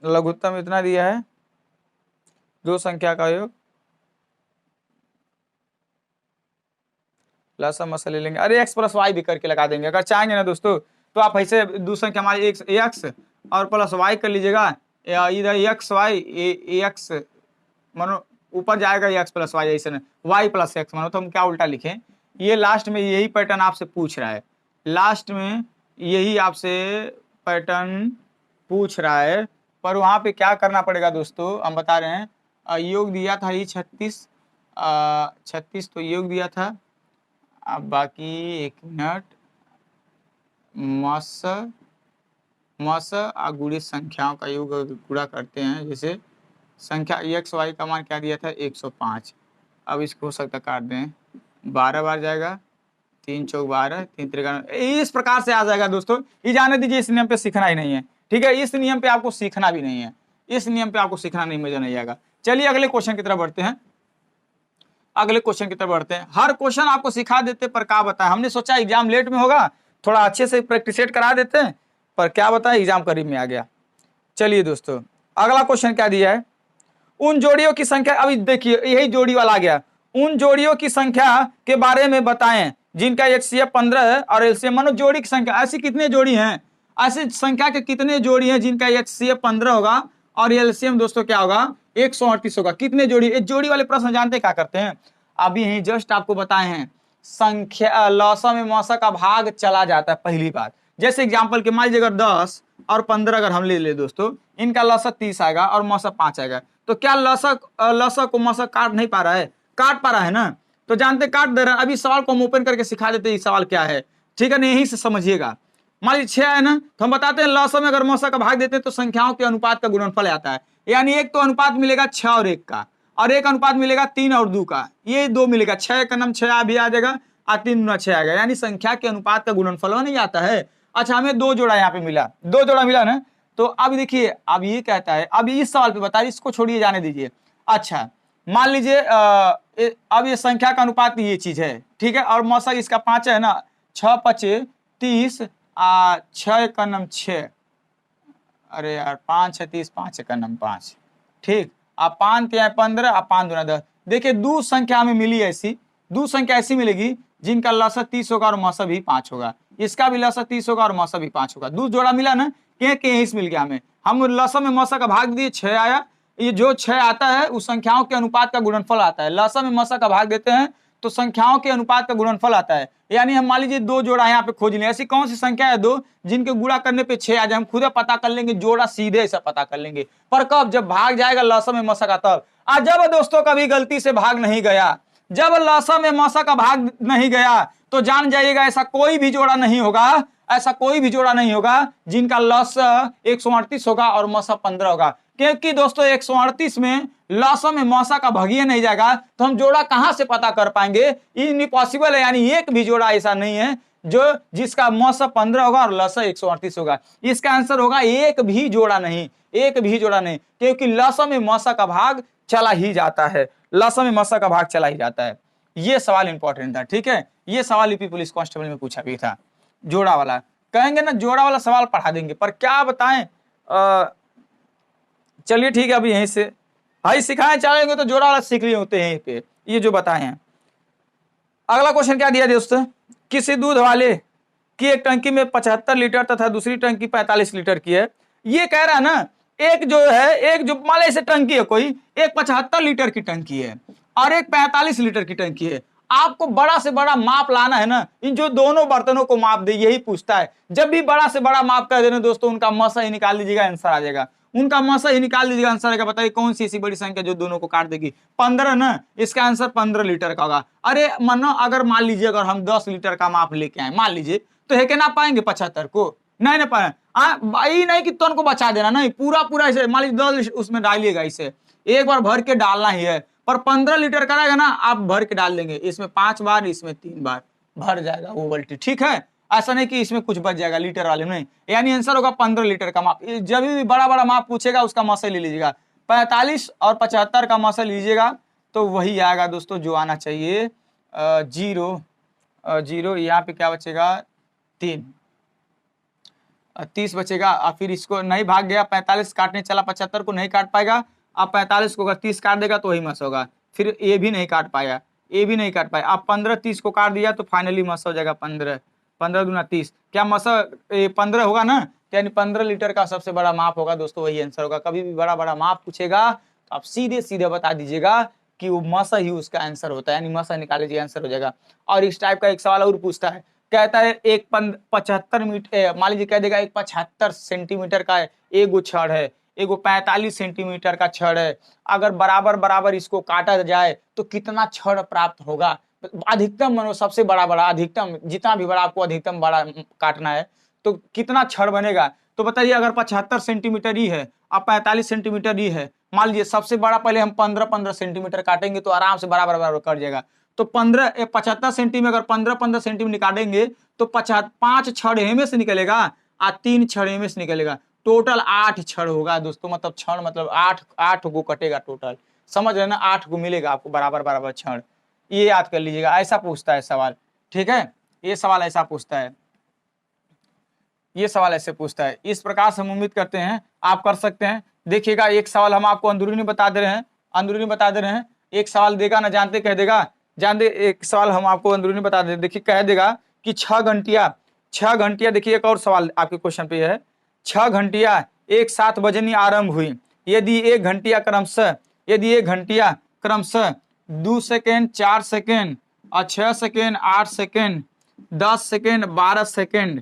लघुत्तम इतना दिया है, दो संख्या का योग, लसा मसा ले लेंगे, अरे x + y भी करके लगा देंगे अगर चाहेंगे ना दोस्तों। तो आप ऐसे दूसरा संख्या हमारी x और +y कर लीजिएगा, इधर x y x मानो ऊपर जाएगा x + y, ऐसे ना y + x, मानो तो हम क्या उल्टा लिखें, ये लास्ट में यही पैटर्न आपसे पूछ रहा है, लास्ट में यही आपसे पैटर्न पूछ रहा है। पर वहाँ पे क्या करना पड़ेगा दोस्तों, हम बता रहे हैं, योग दिया था ये 36 तो योग दिया था। अब बाकी एक मिनट, मस गुणित संख्याओं का योग गुणा करते हैं, जैसे संख्या x y का मान क्या दिया था 105, अब इसको हो सकता काट दें, 12 बार जाएगा, 3 चौक 12, 3 त्रिका, इस प्रकार से आ जाएगा दोस्तों। ये जाने दीजिए, इस नियम पे सीखना ही नहीं है, ठीक है, इस नियम पे आपको सीखना भी नहीं है, इस नियम पे आपको सीखना नहीं, मजा नहीं आएगा। चलिए अगले क्वेश्चन की तरफ बढ़ते हैं, हर क्वेश्चन आपको सिखा देते, पर क्या बताएं, हमने सोचा एग्जाम लेट में होगा, थोड़ा अच्छे से प्रैक्टिस करा देते हैं, पर क्या बताएं एग्जाम करीब में आ गया। चलिए दोस्तों अगला क्वेश्चन क्या दिया है, उन जोड़ियों की संख्या, अभी देखिए यही जोड़ी वाला आ गया, उन जोड़ियों की संख्या के बारे में बताएं जिनका HCF 15 है और LCM, मानो जोड़ी की संख्या, ऐसी कितने जोड़ी हैं, ऐसी संख्या के कितने जोड़ी हैं जिनका HCF 15 होगा और LCM दोस्तों क्या होगा 138 होगा, कितने जोड़ी। एक जोड़ी वाले प्रश्न जानते क्या करते हैं, अभी यही जस्ट आपको बताए हैं, संख्या लसा में मौसा का भाग चला जाता है पहली बात। जैसे एग्जांपल के मान लीजिए अगर 10 और 15 अगर हम ले ले दोस्तों, इनका लसा 30 आएगा और मौसा 5 आएगा, तो क्या लसा को मौसा काट नहीं पा रहा है, काट पा रहा है ना, तो जानते काट दे रहा है। अभी सवाल को हम ओपन करके सिखा देते हैं, सवाल क्या है, ठीक है ना, यही से समझिएगा। मान लीजिए 6 है ना, तो हम बताते हैं लसा में अगर मौसा का भाग देते हैं तो संख्याओं के अनुपात का गुणनफल आता है, यानी एक तो अनुपात मिलेगा 6 और 1 का, और एक अनुपात मिलेगा 3 और 2 का, ये 2 मिलेगा, 6 का नाम 6 भी आ जाएगा और 3 गुना 6 आएगा, यानी संख्या के अनुपात का गुणनफल नहीं आता है। अच्छा हमें 2 जोड़ा यहाँ पे मिला, 2 जोड़ा मिला ना, तो अब देखिए अब ये कहता है, अब इस सवाल पे बता रही, इसको छोड़िए जाने दीजिए। अच्छा मान लीजिए अब ये संख्या का अनुपात ये चीज है, ठीक है, और मौसा इसका 5 है ना, 6 5 30 6 का नाम 6, अरे यार 5 6 30, 5 का नाम 5, ठीक, आप 5 3 15 और 5 दूना 10। देखिए दो संख्या हमें मिली ऐसी, दो संख्या ऐसी मिलेगी जिनका लसा 30 होगा और मौसा भी 5 होगा, इसका भी लसा 30 होगा और मौसा भी 5 होगा, दो जोड़ा मिला ना, के मिल गया हमें, हम लसा में मौसा का भाग दिए 6 आया, ये जो 6 आता है उस संख्याओं के अनुपात का गुणनफल आता है, लसा में मौसा का भाग देते हैं तो संख्याओं के अनुपात का गुणनफल आता है। यानी हम मान लीजिए 2 जोड़ा यहाँ पे खोज लें, ऐसी कौन सी संख्या है 2 जिनके गुणा करने पे 6 आ जाए, हम खुद पता कर लेंगे, जोड़ा सीधे ऐसा पता कर लेंगे, पर कब, जब भाग जाएगा लसा में मौसा का तब। आज जब दोस्तों कभी गलती से भाग नहीं गया, जब लसा में मौसा का भाग नहीं गया तो जान जाइएगा ऐसा कोई भी जोड़ा नहीं होगा, ऐसा कोई भी जोड़ा नहीं होगा जिनका लसा 138 होगा और मौसा 15 होगा। क्योंकि दोस्तों 138 में लसम में मौसा का भगिया नहीं जाएगा तो हम जोड़ा कहां से पता कर पाएंगे, इम्पॉसिबल है। यानी एक भी जोड़ा ऐसा नहीं है जो जिसका मौसा 15 होगा और लसा 138 होगा। इसका आंसर होगा एक भी जोड़ा नहीं, एक भी जोड़ा नहीं, क्योंकि लसम में मौसा का भाग चला ही जाता है, लसम में मौसा का भाग चला ही जाता है। ये सवाल इंपॉर्टेंट था, ठीक है। ये सवाल यूपी पुलिस कांस्टेबल में पूछा भी था, जोड़ा वाला। कहेंगे ना जोड़ा वाला सवाल पढ़ा देंगे, पर क्या बताएं। चलिए ठीक है, अभी यहीं से हाई सिखाए चाहेंगे तो जोड़ा वाला सीख लिए होते हैं यहीं पे, ये जो बताए हैं। अगला क्वेश्चन क्या दिया दोस्तों, किसी दूध वाले की एक टंकी में 75 लीटर तथा दूसरी टंकी 45 लीटर की है। ये कह रहा है ना, एक जो है, एक जो मान लीजिए टंकी है कोई, एक 75 लीटर की टंकी है और एक 45 लीटर की टंकी है। आपको बड़ा से बड़ा माप लाना है ना, इन जो दोनों बर्तनों को माप दे, यही पूछता है। जब भी बड़ा से बड़ा माप कर देना दोस्तों, उनका मसा ही निकाल लीजिएगा, आंसर आ जाएगा। उनका मसा ही निकाल लीजिएगा, आंसर आएगा। बताइए कौन सी ऐसी बड़ी संख्या जो दोनों को काट देगी? 15 ना, इसका आंसर 15 लीटर का होगा। अरे मानो अगर मान लीजिए अगर हम 10 लीटर का माप लेके आए मान लीजिए, तो है कि ना पाएंगे 75 को? नहीं ना पाए। भाई नहीं कि तुम को बचा देना, नहीं, पूरा पूरा इसे मान लीजिए 10 उसमें डालिएगा, इसे एक बार भर के डालना ही है। पर 15 लीटर का रहेगा ना, आप भर के डाल देंगे, इसमें 5 बार, इसमें 3 बार, भर जाएगा वो बाल्टी, ठीक है। ऐसा नहीं कि इसमें कुछ बच जाएगा लीटर वाले में, यानी आंसर होगा 15 लीटर का माप। जब भी बड़ा बड़ा माप पूछेगा उसका मसा ले लीजिएगा। 45 और 75 का मसा लीजिएगा तो वही आएगा दोस्तों जो आना चाहिए। जीरो यहाँ पे क्या बचेगा? 3, 30 बचेगा। और फिर इसको नहीं भाग गया, 45 काटने चला, 75 को नहीं काट पाएगा। अब 45 को अगर 30 काट देगा तो वही मस होगा। फिर ये भी नहीं काट पाया, ये भी नहीं काट पाया। अब 15 30 को काट दिया तो फाइनली मस हो जाएगा 15, 15 दूना 30। क्या मसा 15 होगा ना, यानी 15 लीटर का सबसे बड़ा माप होगा दोस्तों, वही आंसर होगा। कभी भी बड़ा बड़ा माप पूछेगा तो आप सीधे सीधे बता दीजिएगा कि वो मसा ही उसका आंसर होता है, यानी मसा निकाल लीजिए, आंसर हो जाएगा। और इस टाइप का एक सवाल और पूछता है, कहता है एक 75 मीटर, मान लीजिए कह देगा एक 75 सेंटीमीटर का एगो छड़ है, एगो 45 सेंटीमीटर का छड़ है, अगर बराबर बराबर इसको काटा जाए तो कितना छड़ प्राप्त होगा? अधिकतम मानो सबसे बड़ा बड़ा, अधिकतम जितना भी बड़ा आपको अधिकतम बड़ा काटना है तो कितना छड़ बनेगा? तो बताइए अगर 75 सेंटीमीटर ही है, अब 45 सेंटीमीटर ही है, मान लीजिए सबसे बड़ा पहले हम 15-15 सेंटीमीटर काटेंगे तो आराम से बराबर बराबर कट जाएगा। तो 75 सेंटीमीटर अगर 15-15 सेंटीमीटर निकालेंगे तो 5 छड़ एमे से निकलेगा और 3 छड़ एमे से निकलेगा, टोटल 8 छड़ होगा दोस्तों। मतलब छड़ मतलब 8 को कटेगा टोटल, समझ रहे ना, 8 को मिलेगा आपको बराबर बराबर छड़। ये याद कर लीजिएगा, ऐसा पूछता है सवाल, ठीक है। ये सवाल ऐसा पूछता है, ये सवाल ऐसे पूछता है। इस प्रकार से हम उम्मीद करते हैं आप कर सकते हैं। देखिएगा एक सवाल हम आपको अंदरूनी बता दे रहे हैं, अंदरूनी बता दे रहे हैं। एक सवाल देगा ना, जानते कह देगा, जानते एक सवाल हम आपको अंदरूनी बता दे। देखिए कह देगा कि 6 घंटिया। देखिए एक और सवाल आपके क्वेश्चन पे है, 6 घंटिया एक साथ बजनी आरंभ हुई, यदि 1 घंटिया क्रमशः 2 सेकेंड, 4 सेकेंड और 6 सेकेंड, 8 सेकेंड, 10 सेकेंड, 12 सेकेंड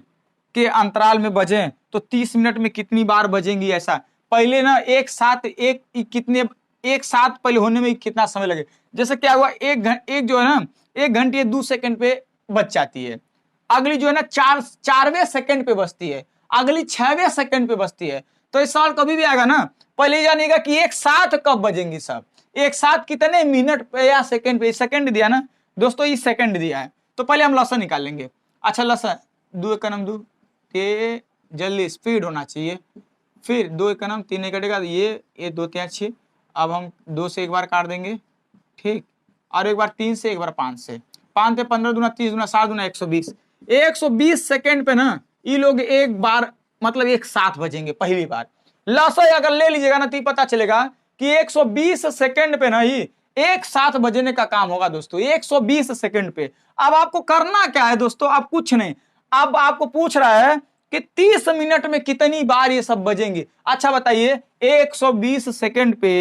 के अंतराल में बजे तो 30 मिनट में कितनी बार बजेंगी? ऐसा पहले ना एक साथ पहले होने में कितना समय लगे? जैसे क्या हुआ, एक जो है ना 1 घंटे 2 सेकंड पे बच जाती है, अगली जो है ना 4वें सेकंड पे बचती है, अगली 6वें सेकंड पे बचती है। तो इस सवाल कभी भी आएगा ना, पहले जानिएगा कि एक साथ कब बजेंगी, सब एक साथ कितने मिनट पे या सेकंड पे। सेकंड दिया ना दोस्तों, ये सेकंड दिया है, तो पहले हम लसन निकाल लेंगे। अच्छा लसन 2 एकम 2, ये जल्दी स्पीड होना चाहिए। फिर 2 एकम 3 नहीं कटेगा, ये 2 3 6। अब हम 2 से एक बार काट देंगे, ठीक, और एक बार 3 से, एक बार 5 से। 5 पे 15 दूना 30 दूना 60 दूना 120। 120 सेकंड पे ना ये लोग एक बार मतलब एक साथ बजेंगे पहली बार। लसा अगर ले लीजिएगा ना तो पता चलेगा कि 120 सेकंड पे ना ही एक साथ बजने का काम होगा दोस्तों, 120 सेकंड पे। अब आपको करना क्या है दोस्तों? अब कुछ नहीं, अब आपको पूछ रहा है कि 30 मिनट में कितनी बार ये सब बजेंगे। अच्छा बताइए 120 सेकंड पे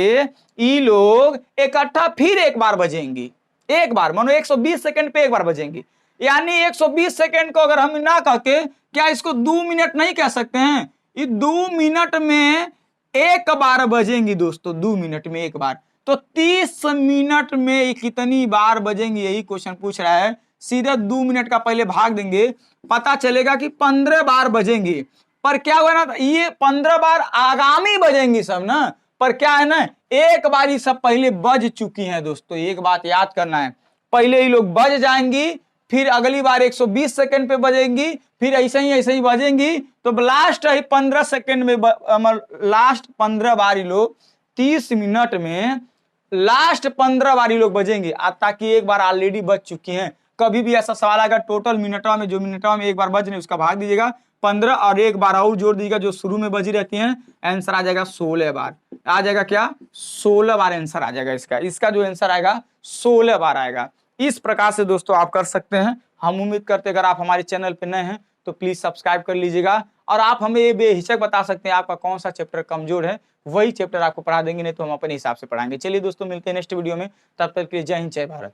ये लोग इकट्ठा फिर एक बार बजेंगे, एक बार मानो 120 सेकंड पे एक बार बजेंगे, यानी 120 सेकंड को अगर हम ना कह के क्या इसको 2 मिनट नहीं कह सकते हैं? ये 2 मिनट में एक बार बजेंगी दोस्तों, 2 मिनट में एक बार। तो 30 मिनट में कितनी बार बजेंगी, यही क्वेश्चन पूछ रहा है। सीधे 2 मिनट का पहले भाग देंगे, पता चलेगा कि 15 बार बजेंगे। पर क्या हुआ ना, ये 15 बार आगामी बजेंगी सब ना, पर क्या है ना, एक बार ही सब पहले बज चुकी हैं दोस्तों। एक बात याद करना है, पहले ही लोग बज जाएंगी, फिर अगली बार 120 सेकंड पे बजेंगी, फिर ऐसे ही बजेंगी, तो लास्ट ही 15 सेकंड में लास्ट 15 बार ही लोग 30 मिनट में लास्ट 15 बार ही लोग बजेंगे, ताकि एक बार ऑलरेडी बज चुकी हैं। कभी भी ऐसा सवाल आएगा टोटल मिनटवा में, जो मिनटवा में एक बार बज रहे उसका भाग दीजिएगा 15 और एक बार और जोड़ दीजिएगा जो शुरू में बजी रहती हैं, आंसर आ जाएगा 16 बार। आ जाएगा क्या, 16 बार आंसर आ जाएगा इसका जो आंसर आएगा 16 बार आएगा। इस प्रकार से दोस्तों आप कर सकते हैं। हम उम्मीद करते हैं अगर आप हमारे चैनल पे नए हैं तो प्लीज सब्सक्राइब कर लीजिएगा, और आप हमें ये बेहिचक बता सकते हैं आपका कौन सा चैप्टर कमजोर है, वही चैप्टर आपको पढ़ा देंगे, नहीं तो हम अपने हिसाब से पढ़ाएंगे। चलिए दोस्तों, मिलते हैं नेक्स्ट वीडियो में, तब तक के लिए जय हिंद जय भारत।